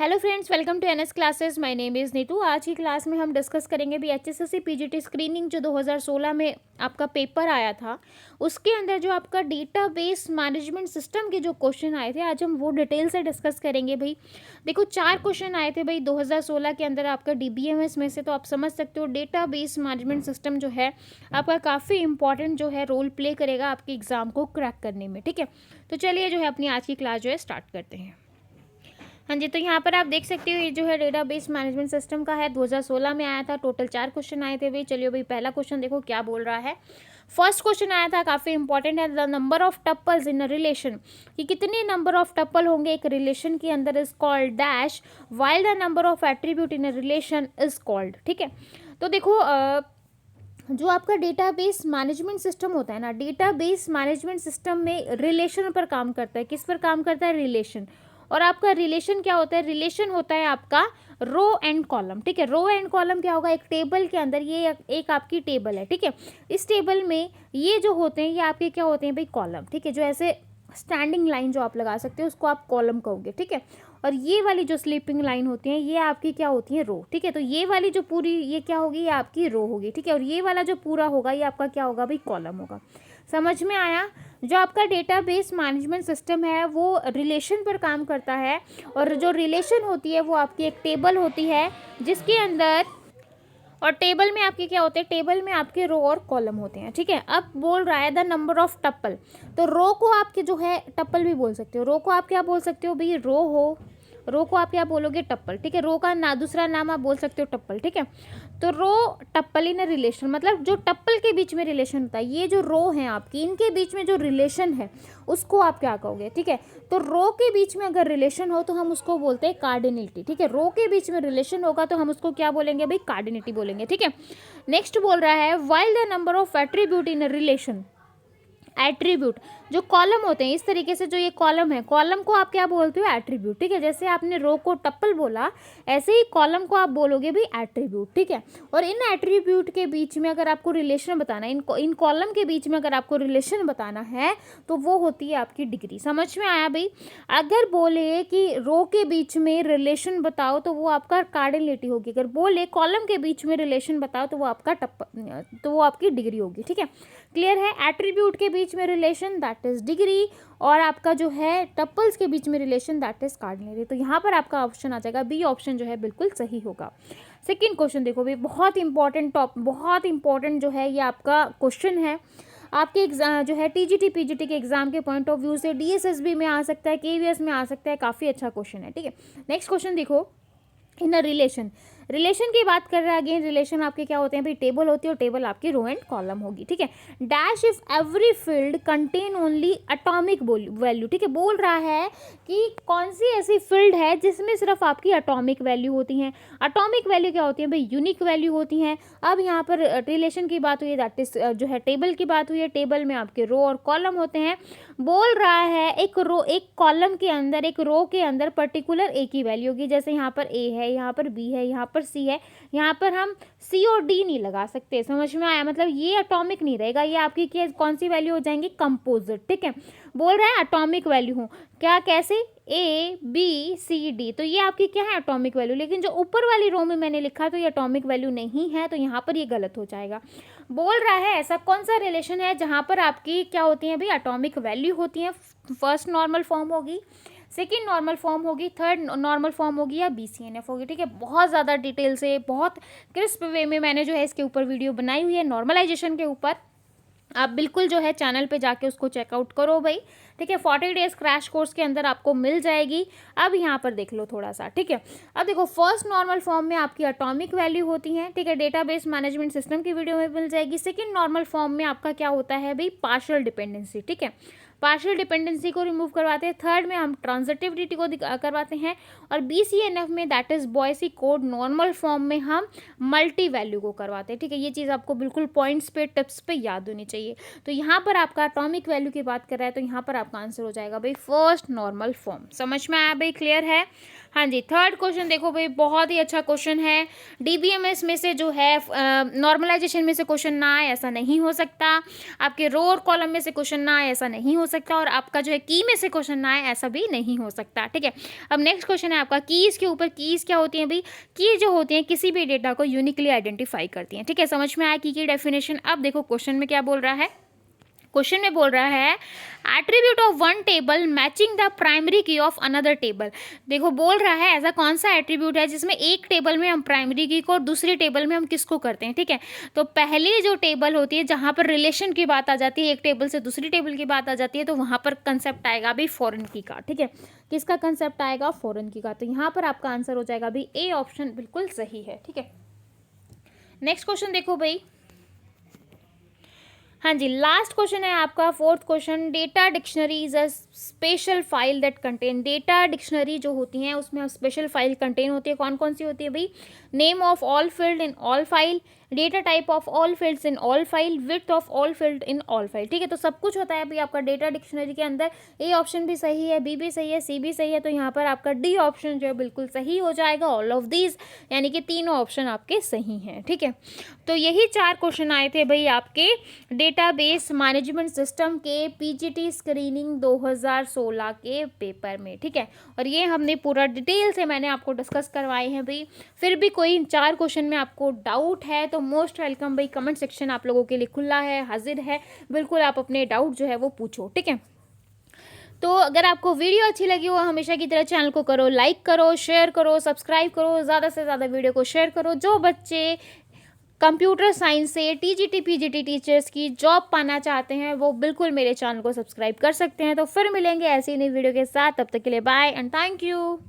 Hello friends, welcome to NS classes. My name is Neetu. आज की class में हम डिस्कस करेंगे भी एचएसएससी पीजीटी स्क्रीनिंग जो 2016 में आपका पेपर आया था, उसके अंदर जो आपका डेटाबेस मैनेजमेंट सिस्टम के जो क्वेश्चन आए थे, आज हम वो डिटेल से डिस्कस करेंगे भाई। देखो 4 क्वेश्चन आए थे भाई 2016 के अंदर आपका डीबीएमएस में से, तो आप समझ सकते हो डेटाबेस मैनेजमेंट सिस्टम जो है आपका काफ़ी इंपॉर्टेंट जो है रोल प्ले करेगा आपके एग्ज़ाम को क्रैक करने में। ठीक है, तो चलिए जो है अपनी आज की क्लास जो है स्टार्ट करते हैं। हाँ जी, तो यहाँ पर आप देख सकते हो ये जो है डेटाबेस मैनेजमेंट सिस्टम का है, 2016 में आया था। टोटल 4 क्वेश्चन आए थे भाई। चलिए भाई, पहला क्वेश्चन देखो क्या बोल रहा है। फर्स्ट क्वेश्चन आया था, काफ़ी इंपॉर्टेंट है। The number of tuples in a relation, कि कितने नंबर ऑफ टप्पल होंगे एक रिलेशन के अंदर, is called dash while the number of attribute in a relation is called. ठीक है, तो देखो जो आपका डेटाबेस मैनेजमेंट सिस्टम होता है ना, डेटाबेस मैनेजमेंट सिस्टम में रिलेशन पर काम करता है। किस पर काम करता है? रिलेशन। और आपका रिलेशन क्या होता है? रिलेशन होता है आपका रो एंड कॉलम। ठीक है, रो एंड कॉलम क्या होगा? एक टेबल के अंदर, ये एक आपकी टेबल है। ठीक है, इस टेबल में ये जो होते हैं ये आपके क्या होते हैं भाई? कॉलम। ठीक है, जो ऐसे स्टैंडिंग लाइन जो आप लगा सकते हो उसको आप कॉलम कहोगे। ठीक है, और ये वाली जो स्लीपिंग लाइन होती है ये आपकी क्या होती है? रो। ठीक है, तो ये वाली जो पूरी ये क्या होगी? ये आपकी रो होगी। ठीक है, और ये वाला जो पूरा होगा ये आपका क्या होगा भाई? कॉलम होगा। समझ में आया? जो आपका डेटाबेस मैनेजमेंट सिस्टम है वो रिलेशन पर काम करता है, और जो रिलेशन होती है वो आपकी एक टेबल होती है जिसके अंदर, और टेबल में आपके क्या होते हैं? टेबल में आपके रो और कॉलम होते हैं। ठीक है, अब बोल रहा है द नंबर ऑफ टप्पल, तो रो को आपके जो है टप्पल भी बोल सकते हो। रो को आप क्या बोल सकते हो भाई? रो हो। रो को आप क्या बोलोगे? टप्पल। ठीक है, रो का दूसरा नाम आप बोल सकते हो टप्पल। ठीक है, तो रो टप्पल इन रिलेशन, मतलब जो टप्पल के बीच में रिलेशन होता है, ये जो रो है आपकी, इनके बीच में जो रिलेशन है उसको आप क्या कहोगे? ठीक है, तो रो के बीच में अगर रिलेशन हो तो हम उसको बोलते हैं कार्डिनिटी। ठीक है, रो के बीच में रिलेशन होगा तो हम उसको क्या बोलेंगे भाई? कार्डिनिटी बोलेंगे। ठीक है, नेक्स्ट बोल रहा है while the number of attribute in relation, attribute जो कॉलम होते हैं, इस तरीके से जो ये कॉलम है, कॉलम को आप क्या बोलते हो? एट्रीब्यूट। ठीक है, जैसे आपने रो को टप्पल बोला, ऐसे ही कॉलम को आप बोलोगे भी एट्रीब्यूट। ठीक है, और इन एट्रीब्यूट के बीच में अगर आपको रिलेशन बताना है, इन कॉलम के बीच में अगर आपको रिलेशन बताना है तो वो होती है आपकी डिग्री। समझ में आया भाई? अगर बोले कि रो के बीच में रिलेशन बताओ तो वो आपका कार्डिनलिटी होगी। अगर बोले कॉलम के बीच में रिलेशन बताओ तो वो आपका तो वो आपकी डिग्री होगी। ठीक है, क्लियर है? एट्रीब्यूट के बीच में रिलेशन दैट इज डिग्री, और आपका जो है टप्पल्स के बीच में रिलेशन दैट इज कार्डिनरी। तो यहाँ पर आपका ऑप्शन आ जाएगा बी ऑप्शन जो है बिल्कुल सही होगा। सेकंड क्वेश्चन देखो भाई, बहुत इंपॉर्टेंट जो है ये आपका क्वेश्चन है आपके एग्जाम जो है टीजीटी पीजीटी के एग्जाम के पॉइंट ऑफ व्यू से, डीएसएसबी में आ सकता है, केवीएस में आ सकता है। काफ़ी अच्छा क्वेश्चन है। ठीक है, नेक्स्ट क्वेश्चन देखो, इन अ रिलेशन, रिलेशन की बात कर रहा है। अगेन रिलेशन आपके क्या होते हैं भाई? टेबल होती है, और टेबल आपकी रो एंड कॉलम होगी। ठीक है, dash if every field contain only atomic value. ठीक है, बोल रहा है कि कौन सी ऐसी फील्ड है जिसमें सिर्फ आपकी एटॉमिक वैल्यू होती हैं। एटॉमिक वैल्यू क्या होती है भाई? यूनिक वैल्यू होती हैं। अब यहाँ पर रिलेशन की बात हुई है, दैट इज जो है टेबल की बात हुई है। टेबल में आपके रो और कॉलम होते हैं। बोल रहा है एक कॉलम के अंदर, एक रो के अंदर पर्टिकुलर ए की वैल्यू होगी। जैसे यहाँ पर ए है, यहाँ पर बी है, यहाँ पर सी है, यहाँ पर हम सी और डी नहीं लगा सकते। समझ में आया? मतलब ये एटॉमिक नहीं रहेगा, ये आपकी कौन सी वैल्यू हो जाएंगी? कंपोजिट। ठीक है, बोल रहा है एटॉमिक वैल्यू हो क्या, कैसे? ए बी सी डी, तो ये आपकी क्या है? Atomic value. लेकिन जो ऊपर वाली रो में मैंने लिखा तो ये एटॉमिक वैल्यू नहीं है, तो यहाँ पर ये गलत हो जाएगा। बोल रहा है ऐसा कौन सा रिलेशन है जहाँ पर आपकी क्या होती है भाई? एटॉमिक वैल्यू होती है। फर्स्ट नॉर्मल फॉर्म होगी, सेकेंड नॉर्मल फॉर्म होगी, थर्ड नॉर्मल फॉर्म होगी, या BCNF होगी। ठीक है, बहुत ज़्यादा डिटेल से, बहुत क्रिस्प वे में मैंने जो है इसके ऊपर वीडियो बनाई हुई है नॉर्मलाइजेशन के ऊपर। आप बिल्कुल जो है चैनल पे जाके उसको चेकआउट करो भाई। ठीक है, 40 डेज क्रैश कोर्स के अंदर आपको मिल जाएगी। अब यहाँ पर देख लो थोड़ा सा। ठीक है, अब देखो फर्स्ट नॉर्मल फॉर्म में आपकी एटॉमिक वैल्यू होती है। ठीक है, डेटाबेस मैनेजमेंट सिस्टम की वीडियो में मिल जाएगी। सेकंड नॉर्मल फॉर्म में आपका क्या होता है भाई? Partial dependency. ठीक है, पार्शियल डिपेंडेंसी को रिमूव करवाते हैं। थर्ड में हम ट्रांजिटिविटी को करवाते हैं, और BCNF में that is बॉयसी code normal form में हम मल्टी वैल्यू को करवाते हैं। ठीक है, ये चीज़ आपको बिल्कुल पॉइंट्स पे, टिप्स पे याद होनी चाहिए। तो यहाँ पर आपका एटॉमिक वैल्यू की बात कर रहा है, तो यहाँ पर आपका आंसर हो जाएगा भाई फर्स्ट नॉर्मल फॉर्म। समझ में आया भाई? क्लियर है? हाँ जी, थर्ड क्वेश्चन देखो भाई, बहुत ही अच्छा क्वेश्चन है। डीबीएमएस में से जो है नॉर्मलाइजेशन में से क्वेश्चन ना आए ऐसा नहीं हो सकता, आपके रो और कॉलम में से क्वेश्चन ना आए ऐसा नहीं हो सकता, और आपका जो है की में से क्वेश्चन ना आए ऐसा भी नहीं हो सकता, ठीक है। अब नेक्स्ट क्वेश्चन है आपका कीज़ के ऊपर। कीज़ क्या होती हैं भाई? की जो होती हैं किसी भी डेटा को यूनिकली आइडेंटिफाई करती हैं, ठीक है। समझ में आया की डेफिनेशन। अब देखो क्वेश्चन में क्या बोल रहा है। क्वेश्चन में बोल रहा है attribute of one table matching the primary की ऑफ अनदर टेबल। देखो बोल रहा है ऐसा कौन सा एट्रीब्यूट है जिसमें एक टेबल में हम प्राइमरी की को और दूसरी टेबल में हम किसको करते हैं, ठीक है। तो पहली जो टेबल होती है जहां पर रिलेशन की बात आ जाती है, एक टेबल से दूसरी टेबल की बात आ जाती है, तो वहां पर कंसेप्ट आएगा अभी फॉरेन की का, ठीक है। किसका कंसेप्ट आएगा? फॉरेन की का। तो यहाँ पर आपका आंसर हो जाएगा भाई ए ऑप्शन बिल्कुल सही है, ठीक है। नेक्स्ट क्वेश्चन देखो भाई। हाँ जी, लास्ट क्वेश्चन है आपका fourth question. Data dictionary is a special file that contain. Data dictionary जो होती हैं उसमें स्पेशल फाइल कंटेन होती है। कौन कौन सी होती है भाई? Name of all field in all file, data type of all fields in all file, width of all field in all file, ठीक है। तो सब कुछ होता है भाई आपका डेटा डिक्शनरी के अंदर। ए ऑप्शन भी सही है, बी भी सही है, सी भी सही है, तो यहाँ पर आपका डी ऑप्शन जो है बिल्कुल सही हो जाएगा। ऑल ऑफ दीज यानी कि तीनों ऑप्शन आपके सही हैं, ठीक है। तो यही 4 क्वेश्चन आए थे भाई आपके डेटाबेस मैनेजमेंट सिस्टम के पीजीटी स्क्रीनिंग 2016 के पेपर में, ठीक है। और ये हमने पूरा डिटेल से मैंने आपको डिस्कस करवाए हैं भाई। फिर भी कोई 4 क्वेश्चन में आपको डाउट है तो मोस्ट वेलकम भाई, कमेंट सेक्शन आप लोगों के लिए खुला है, हाजिर है, बिल्कुल आप अपने डाउट जो है वो पूछो, ठीक है। तो अगर आपको वीडियो अच्छी लगी हो हमेशा की तरह चैनल को करो लाइक, करो शेयर करो, सब्सक्राइब करो, ज़्यादा से ज़्यादा वीडियो को शेयर करो। जो बच्चे कंप्यूटर साइंस से टीजीटी पीजीटी टीचर्स की जॉब पाना चाहते हैं वो बिल्कुल मेरे चैनल को सब्सक्राइब कर सकते हैं। तो फिर मिलेंगे ऐसी नई वीडियो के साथ, तब तक के लिए बाय एंड थैंक यू।